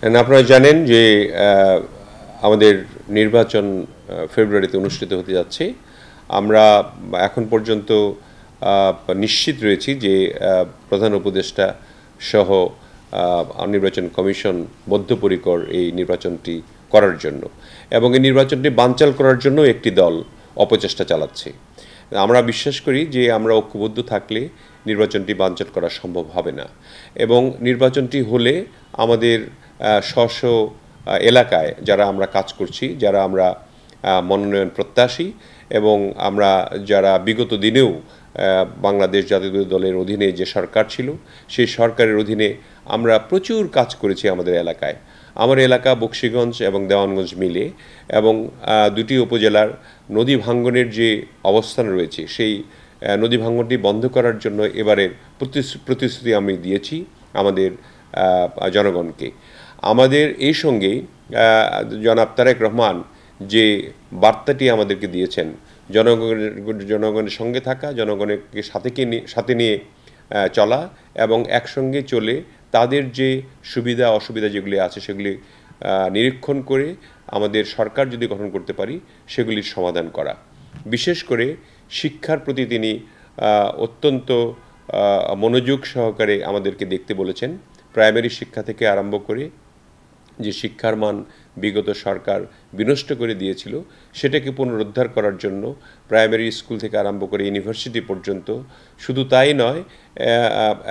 আপনারা জানেন যে আমাদের নির্বাচন ফেব্রুয়ারিতে অনুষ্ঠিত হতে যাচ্ছে। আমরা এখন পর্যন্ত নিশ্চিত রয়েছি যে প্রধান উপদেষ্টা সহ নির্বাচন কমিশন বদ্ধপরিকর এই নির্বাচনটি করার জন্য, এবং এই নির্বাচনটি বানচাল করার জন্য একটি দল অপচেষ্টা চালাচ্ছে। আমরা বিশ্বাস করি যে আমরা ঐক্যবদ্ধ থাকলে নির্বাচনটি বানচাল করা সম্ভব হবে না, এবং নির্বাচনটি হলে আমাদের স্ব এলাকায় যারা আমরা কাজ করছি, যারা আমরা মনোনয়ন প্রত্যাশী, এবং আমরা যারা বিগত দিনেও বাংলাদেশ জাতীয় দলের অধীনে যে সরকার ছিল সেই সরকারের অধীনে আমরা প্রচুর কাজ করেছি আমাদের এলাকায়। আমার এলাকা বকশীগঞ্জ এবং দেওয়ানগঞ্জ মিলে, এবং দুটি উপজেলার নদী ভাঙ্গনের যে অবস্থান রয়েছে সেই নদী ভাঙ্গনটি বন্ধ করার জন্য এবারের প্রতিশ্রুতি আমি দিয়েছি আমাদের জনগণকে। আমাদের এই সঙ্গেই জনাব তারেক রহমান যে বার্তাটি আমাদেরকে দিয়েছেন, জনগণের সঙ্গে থাকা, জনগণকে সাথে নিয়ে চলা, এবং একসঙ্গে চলে তাদের যে সুবিধা অসুবিধা যেগুলি আছে সেগুলি নিরীক্ষণ করে আমাদের সরকার যদি গঠন করতে পারি সেগুলির সমাধান করা। বিশেষ করে শিক্ষার প্রতি তিনি অত্যন্ত মনোযোগ সহকারে আমাদেরকে দেখতে বলেছেন। প্রাইমারি শিক্ষা থেকে আরম্ভ করে যে শিক্ষার মান বিগত সরকার বিনষ্ট করে দিয়েছিল সেটাকে পুনরুদ্ধার করার জন্য প্রাইমারি স্কুল থেকে আরম্ভ করে ইউনিভার্সিটি পর্যন্ত, শুধু তাই নয়,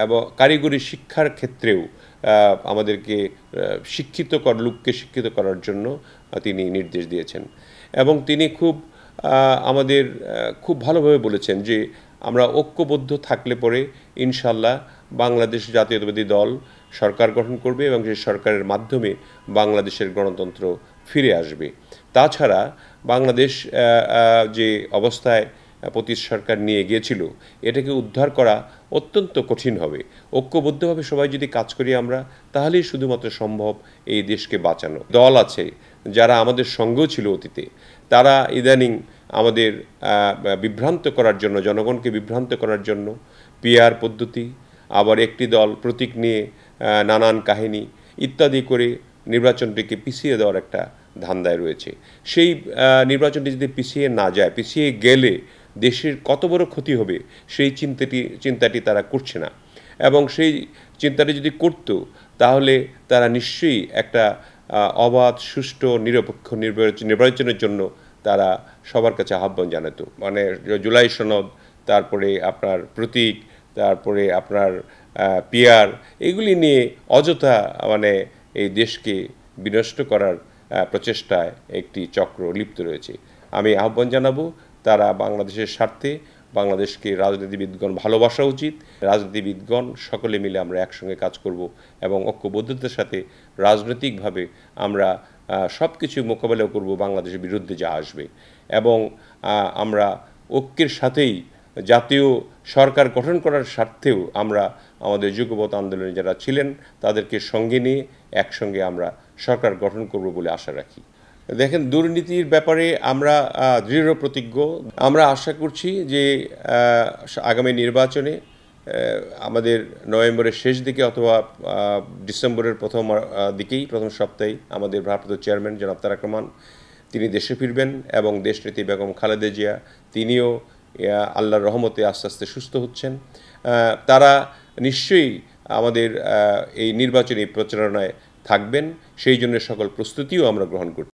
এবং কারিগরি শিক্ষার ক্ষেত্রেও আমাদেরকে লোককে শিক্ষিত করার জন্য তিনি নির্দেশ দিয়েছেন। এবং তিনি আমাদের খুব ভালোভাবে বলেছেন যে আমরা ঐক্যবদ্ধ থাকলে পরে ইনশাল্লাহ বাংলাদেশ জাতীয়তাবাদী দল সরকার গঠন করবে, এবং সেই সরকারের মাধ্যমে বাংলাদেশের গণতন্ত্র ফিরে আসবে। তাছাড়া বাংলাদেশ যে অবস্থায় পতিত সরকার নিয়ে গিয়েছিল এটাকে উদ্ধার করা অত্যন্ত কঠিন হবে। ঐক্যবদ্ধভাবে সবাই যদি কাজ করি আমরা, তাহলেই শুধুমাত্র সম্ভব এই দেশকে বাঁচানো। দল আছে যারা আমাদের সঙ্গেও ছিল অতীতে, তারা ইদানিং আমাদের বিভ্রান্ত করার জন্য, জনগণকে বিভ্রান্ত করার জন্য পিআর পদ্ধতি, আবার একটি দল প্রতীক নিয়ে নানান কাহিনী ইত্যাদি করে নির্বাচনটিকে পিছিয়ে দেওয়ার একটা ধান্দায় রয়েছে। সেই নির্বাচনটি যদি পিছিয়ে না যায়, পিছিয়ে গেলে দেশের কত বড় ক্ষতি হবে সেই চিন্তাটি তারা করছে না। এবং সেই চিন্তাটি যদি করত তাহলে তারা নিশ্চয়ই একটা অবাধ, সুষ্ঠু, নিরপেক্ষ নির্বাচনের জন্য তারা সবার কাছে আহ্বান জানাতো। মানে জুলাই সনদ, তারপরে আপনার প্রতীক, তারপরে আপনার পিআর, এগুলি নিয়ে অযথা এই দেশকে বিনষ্ট করার প্রচেষ্টায় একটি চক্র লিপ্ত রয়েছে। আমি আহ্বান জানাবো তারা বাংলাদেশের স্বার্থে বাংলাদেশকে রাজনীতিবিদগণ ভালোবাসা উচিত। রাজনীতিবিদগণ সকলে মিলে আমরা একসঙ্গে কাজ করব, এবং ঐক্যবদ্ধতার সাথে রাজনৈতিকভাবে আমরা সব কিছু মোকাবেলা করব বাংলাদেশের বিরুদ্ধে যা আসবে। এবং আমরা ঐক্যের সাথেই জাতীয় সরকার গঠন করার স্বার্থেও আমরা আমাদের যুগপৎ আন্দোলনে যারা ছিলেন তাদেরকে সঙ্গে নিয়ে একসঙ্গে আমরা সরকার গঠন করব বলে আশা রাখি। দেখেন, দুর্নীতির ব্যাপারে আমরা দৃঢ় প্রতিজ্ঞ। আমরা আশা করছি যে আগামী নির্বাচনে আমাদের নভেম্বরের শেষ দিকে অথবা ডিসেম্বরের প্রথম সপ্তাহে আমাদের ভারপ্রাপ্ত চেয়ারম্যান জনাব তারেক রহমান তিনি দেশে ফিরবেন, এবং দেশনেত্রী বেগম খালেদা জিয়া তিনিও আল্লাহর রহমতে আস্তে আস্তে সুস্থ হচ্ছেন। তারা নিশ্চয়ই আমাদের এই নির্বাচনী প্রচারণায় থাকবেন, সেই জন্য সকল প্রস্তুতিও আমরা গ্রহণ করছি।